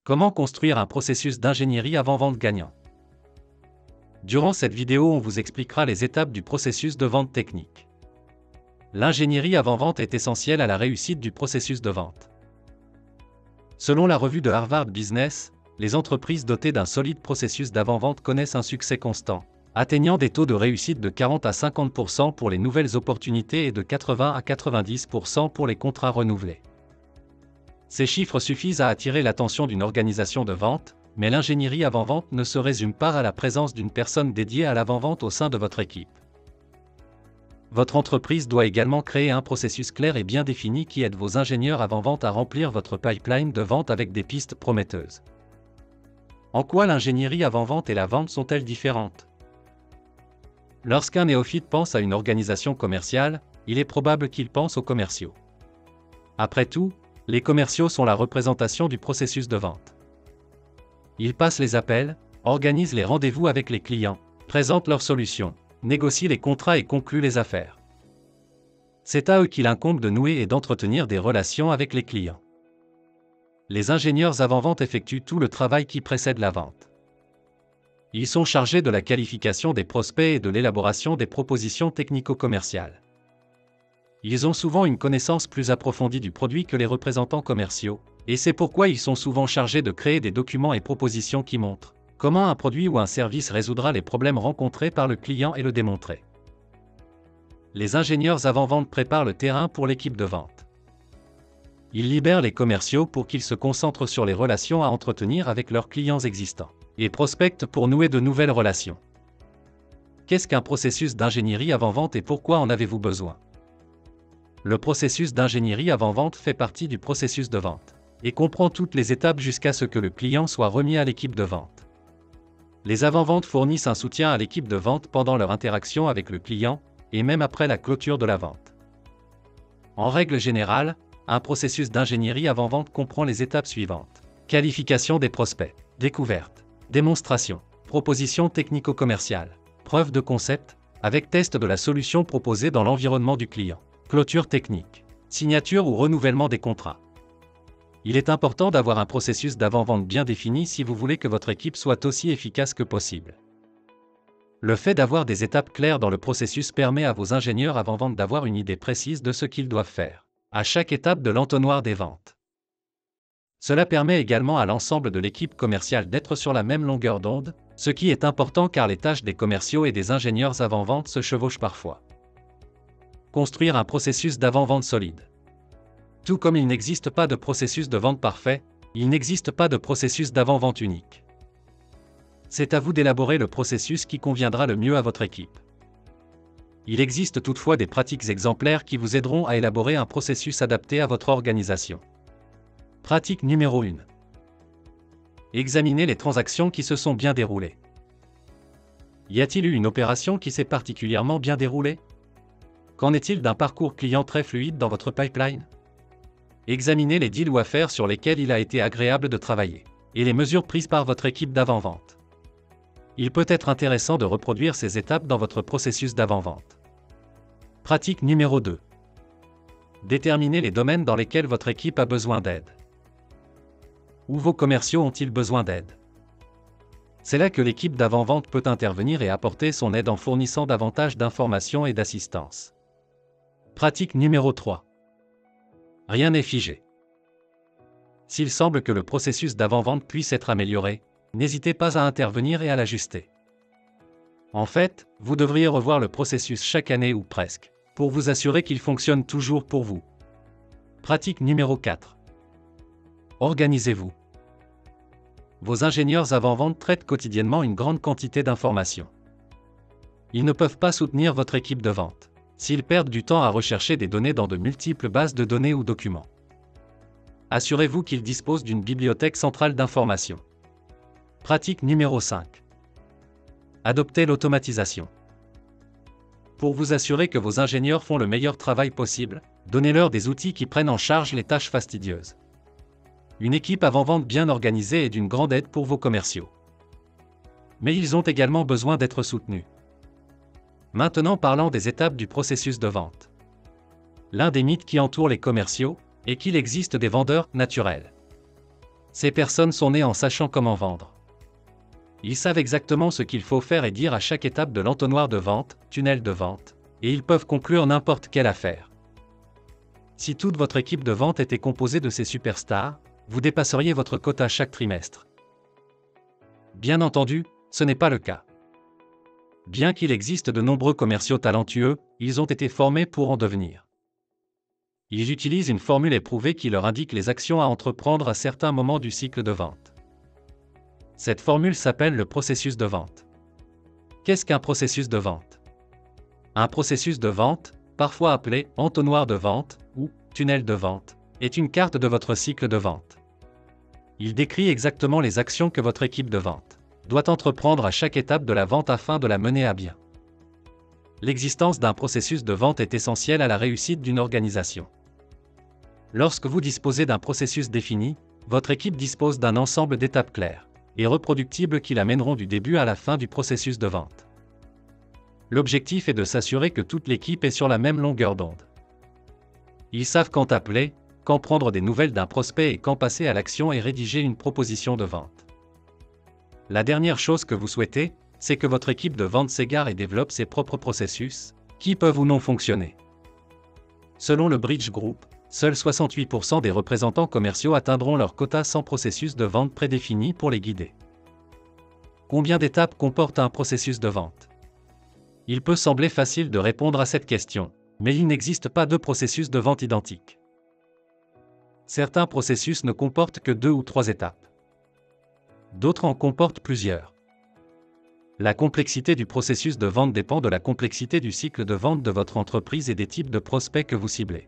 Comment construire un processus d'ingénierie avant-vente gagnant? Durant cette vidéo, on vous expliquera les étapes du processus de vente technique. L'ingénierie avant-vente est essentielle à la réussite du processus de vente. Selon la revue de Harvard Business, les entreprises dotées d'un solide processus d'avant-vente connaissent un succès constant, atteignant des taux de réussite de 40 à 50% pour les nouvelles opportunités et de 80 à 90% pour les contrats renouvelés. Ces chiffres suffisent à attirer l'attention d'une organisation de vente, mais l'ingénierie avant-vente ne se résume pas à la présence d'une personne dédiée à l'avant-vente au sein de votre équipe. Votre entreprise doit également créer un processus clair et bien défini qui aide vos ingénieurs avant-vente à remplir votre pipeline de vente avec des pistes prometteuses. En quoi l'ingénierie avant-vente et la vente sont-elles différentes? Lorsqu'un néophyte pense à une organisation commerciale, il est probable qu'il pense aux commerciaux. Après tout, les commerciaux sont la représentation du processus de vente. Ils passent les appels, organisent les rendez-vous avec les clients, présentent leurs solutions, négocient les contrats et concluent les affaires. C'est à eux qu'il incombe de nouer et d'entretenir des relations avec les clients. Les ingénieurs avant-vente effectuent tout le travail qui précède la vente. Ils sont chargés de la qualification des prospects et de l'élaboration des propositions technico-commerciales. Ils ont souvent une connaissance plus approfondie du produit que les représentants commerciaux, et c'est pourquoi ils sont souvent chargés de créer des documents et propositions qui montrent comment un produit ou un service résoudra les problèmes rencontrés par le client et le démontrer. Les ingénieurs avant-vente préparent le terrain pour l'équipe de vente. Ils libèrent les commerciaux pour qu'ils se concentrent sur les relations à entretenir avec leurs clients existants, et prospectent pour nouer de nouvelles relations. Qu'est-ce qu'un processus d'ingénierie avant-vente et pourquoi en avez-vous besoin? Le processus d'ingénierie avant-vente fait partie du processus de vente, et comprend toutes les étapes jusqu'à ce que le client soit remis à l'équipe de vente. Les avant-ventes fournissent un soutien à l'équipe de vente pendant leur interaction avec le client, et même après la clôture de la vente. En règle générale, un processus d'ingénierie avant-vente comprend les étapes suivantes: qualification des prospects, découverte, démonstration, proposition technico-commerciale, preuve de concept, avec test de la solution proposée dans l'environnement du client, clôture technique, signature ou renouvellement des contrats. Il est important d'avoir un processus d'avant-vente bien défini si vous voulez que votre équipe soit aussi efficace que possible. Le fait d'avoir des étapes claires dans le processus permet à vos ingénieurs avant-vente d'avoir une idée précise de ce qu'ils doivent faire à chaque étape de l'entonnoir des ventes. Cela permet également à l'ensemble de l'équipe commerciale d'être sur la même longueur d'onde, ce qui est important car les tâches des commerciaux et des ingénieurs avant-vente se chevauchent parfois. Construire un processus d'avant-vente solide. Tout comme il n'existe pas de processus de vente parfait, il n'existe pas de processus d'avant-vente unique. C'est à vous d'élaborer le processus qui conviendra le mieux à votre équipe. Il existe toutefois des pratiques exemplaires qui vous aideront à élaborer un processus adapté à votre organisation. Pratique numéro 1. Examinez les transactions qui se sont bien déroulées. Y a-t-il eu une opération qui s'est particulièrement bien déroulée? Qu'en est-il d'un parcours client très fluide dans votre pipeline? Examinez les deals ou affaires sur lesquels il a été agréable de travailler, et les mesures prises par votre équipe d'avant-vente. Il peut être intéressant de reproduire ces étapes dans votre processus d'avant-vente. Pratique numéro 2. Déterminez les domaines dans lesquels votre équipe a besoin d'aide. Où vos commerciaux ont-ils besoin d'aide? C'est là que l'équipe d'avant-vente peut intervenir et apporter son aide en fournissant davantage d'informations et d'assistance. Pratique numéro 3. Rien n'est figé. S'il semble que le processus d'avant-vente puisse être amélioré, n'hésitez pas à intervenir et à l'ajuster. En fait, vous devriez revoir le processus chaque année ou presque, pour vous assurer qu'il fonctionne toujours pour vous. Pratique numéro 4. Organisez-vous. Vos ingénieurs avant-vente traitent quotidiennement une grande quantité d'informations. Ils ne peuvent pas soutenir votre équipe de vente s'ils perdent du temps à rechercher des données dans de multiples bases de données ou documents. Assurez-vous qu'ils disposent d'une bibliothèque centrale d'informations. Pratique numéro 5. Adoptez l'automatisation. Pour vous assurer que vos ingénieurs font le meilleur travail possible, donnez-leur des outils qui prennent en charge les tâches fastidieuses. Une équipe avant-vente bien organisée est d'une grande aide pour vos commerciaux. Mais ils ont également besoin d'être soutenus. Maintenant parlons des étapes du processus de vente. L'un des mythes qui entourent les commerciaux est qu'il existe des vendeurs naturels. Ces personnes sont nées en sachant comment vendre. Ils savent exactement ce qu'il faut faire et dire à chaque étape de l'entonnoir de vente, tunnel de vente, et ils peuvent conclure n'importe quelle affaire. Si toute votre équipe de vente était composée de ces superstars, vous dépasseriez votre quota chaque trimestre. Bien entendu, ce n'est pas le cas. Bien qu'il existe de nombreux commerciaux talentueux, ils ont été formés pour en devenir. Ils utilisent une formule éprouvée qui leur indique les actions à entreprendre à certains moments du cycle de vente. Cette formule s'appelle le processus de vente. Qu'est-ce qu'un processus de vente? Un processus de vente, parfois appelé entonnoir de vente ou tunnel de vente, est une carte de votre cycle de vente. Il décrit exactement les actions que votre équipe de vente doit entreprendre à chaque étape de la vente afin de la mener à bien. L'existence d'un processus de vente est essentielle à la réussite d'une organisation. Lorsque vous disposez d'un processus défini, votre équipe dispose d'un ensemble d'étapes claires et reproductibles qui l'amèneront du début à la fin du processus de vente. L'objectif est de s'assurer que toute l'équipe est sur la même longueur d'onde. Ils savent quand appeler, quand prendre des nouvelles d'un prospect et quand passer à l'action et rédiger une proposition de vente. La dernière chose que vous souhaitez, c'est que votre équipe de vente s'égare et développe ses propres processus, qui peuvent ou non fonctionner. Selon le Bridge Group, seuls 68% des représentants commerciaux atteindront leur quota sans processus de vente prédéfini pour les guider. Combien d'étapes comporte un processus de vente? Il peut sembler facile de répondre à cette question, mais il n'existe pas de processus de vente identique. Certains processus ne comportent que 2 ou 3 étapes. D'autres en comportent plusieurs. La complexité du processus de vente dépend de la complexité du cycle de vente de votre entreprise et des types de prospects que vous ciblez.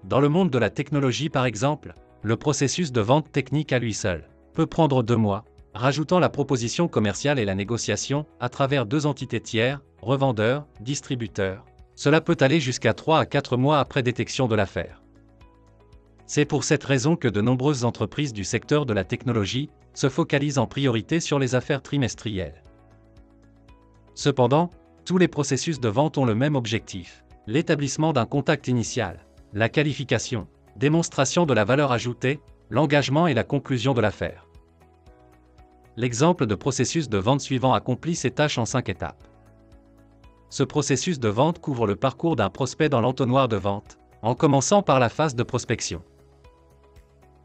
Dans le monde de la technologie par exemple, le processus de vente technique à lui seul peut prendre 2 mois, rajoutant la proposition commerciale et la négociation à travers 2 entités tiers, revendeurs, distributeurs. Cela peut aller jusqu'à 3 à 4 mois après détection de l'affaire. C'est pour cette raison que de nombreuses entreprises du secteur de la technologie se focalisent en priorité sur les affaires trimestrielles. Cependant, tous les processus de vente ont le même objectif, l'établissement d'un contact initial, la qualification, démonstration de la valeur ajoutée, l'engagement et la conclusion de l'affaire. L'exemple de processus de vente suivant accomplit ces tâches en 5 étapes. Ce processus de vente couvre le parcours d'un prospect dans l'entonnoir de vente, en commençant par la phase de prospection.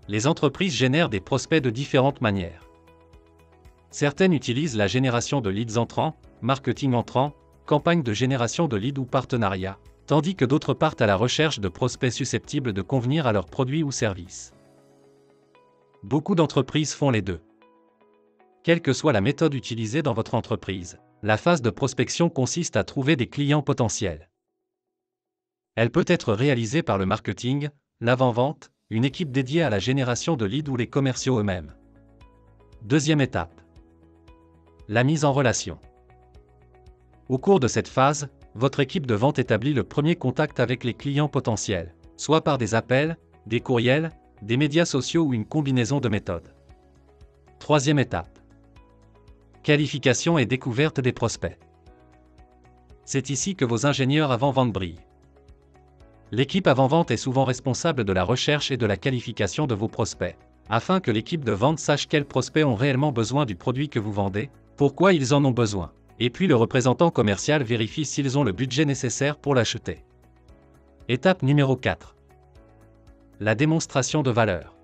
Les entreprises génèrent des prospects de différentes manières. Certaines utilisent la génération de leads entrants, marketing entrant, campagne de génération de leads ou partenariat, tandis que d'autres partent à la recherche de prospects susceptibles de convenir à leurs produits ou services. Beaucoup d'entreprises font les deux. Quelle que soit la méthode utilisée dans votre entreprise, la phase de prospection consiste à trouver des clients potentiels. Elle peut être réalisée par le marketing, l'avant-vente, une équipe dédiée à la génération de leads ou les commerciaux eux-mêmes. Deuxième étape. La mise en relation. Au cours de cette phase, votre équipe de vente établit le premier contact avec les clients potentiels, soit par des appels, des courriels, des médias sociaux ou une combinaison de méthodes. Troisième étape. Qualification et découverte des prospects. C'est ici que vos ingénieurs avant-vente brillent. L'équipe avant-vente est souvent responsable de la recherche et de la qualification de vos prospects, afin que l'équipe de vente sache quels prospects ont réellement besoin du produit que vous vendez, pourquoi ils en ont besoin, et puis le représentant commercial vérifie s'ils ont le budget nécessaire pour l'acheter. Étape numéro 4. La démonstration de valeur.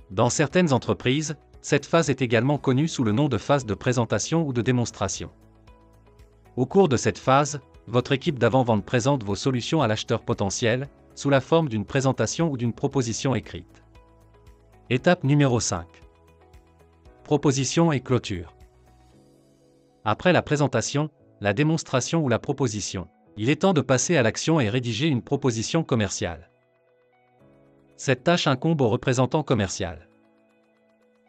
Dans certaines entreprises, cette phase est également connue sous le nom de phase de présentation ou de démonstration. Au cours de cette phase, votre équipe d'avant-vente présente vos solutions à l'acheteur potentiel, sous la forme d'une présentation ou d'une proposition écrite. Étape numéro 5. Proposition et clôture. Après la présentation, la démonstration ou la proposition, il est temps de passer à l'action et rédiger une proposition commerciale. Cette tâche incombe au représentant commercial.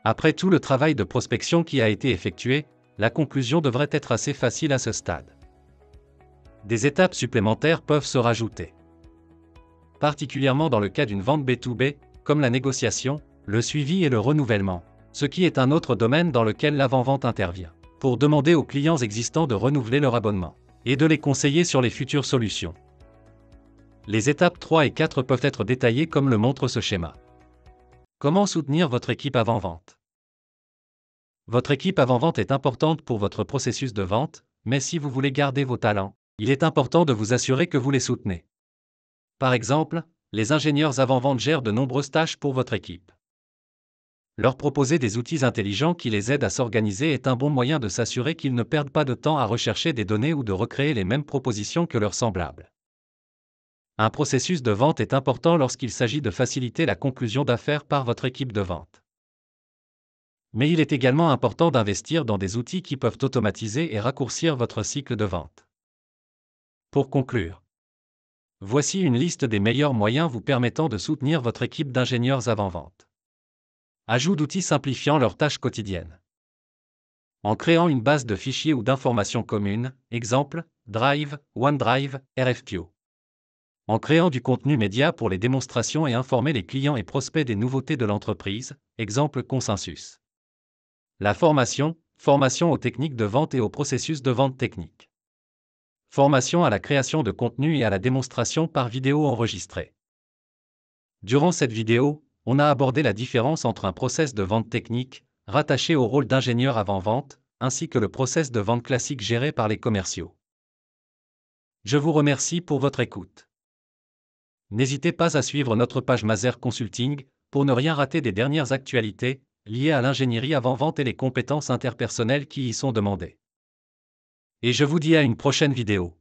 Après tout le travail de prospection qui a été effectué, la conclusion devrait être assez facile à ce stade. Des étapes supplémentaires peuvent se rajouter. Particulièrement dans le cas d'une vente B2B, comme la négociation, le suivi et le renouvellement, ce qui est un autre domaine dans lequel l'avant-vente intervient, pour demander aux clients existants de renouveler leur abonnement et de les conseiller sur les futures solutions. Les étapes 3 et 4 peuvent être détaillées comme le montre ce schéma. Comment soutenir votre équipe avant-vente? Votre équipe avant-vente est importante pour votre processus de vente, mais si vous voulez garder vos talents, il est important de vous assurer que vous les soutenez. Par exemple, les ingénieurs avant-vente gèrent de nombreuses tâches pour votre équipe. Leur proposer des outils intelligents qui les aident à s'organiser est un bon moyen de s'assurer qu'ils ne perdent pas de temps à rechercher des données ou de recréer les mêmes propositions que leurs semblables. Un processus de vente est important lorsqu'il s'agit de faciliter la conclusion d'affaires par votre équipe de vente. Mais il est également important d'investir dans des outils qui peuvent automatiser et raccourcir votre cycle de vente. Pour conclure, voici une liste des meilleurs moyens vous permettant de soutenir votre équipe d'ingénieurs avant-vente. Ajout d'outils simplifiant leurs tâches quotidiennes. En créant une base de fichiers ou d'informations communes, exemple, Drive, OneDrive, RFQ. En créant du contenu média pour les démonstrations et informer les clients et prospects des nouveautés de l'entreprise, exemple Consensus. La formation aux techniques de vente et au processus de vente technique. Formation à la création de contenu et à la démonstration par vidéo enregistrée. Durant cette vidéo, on a abordé la différence entre un process de vente technique, rattaché au rôle d'ingénieur avant-vente, ainsi que le process de vente classique géré par les commerciaux. Je vous remercie pour votre écoute. N'hésitez pas à suivre notre page Maser Consulting pour ne rien rater des dernières actualités liées à l'ingénierie avant-vente et les compétences interpersonnelles qui y sont demandées. Et je vous dis à une prochaine vidéo.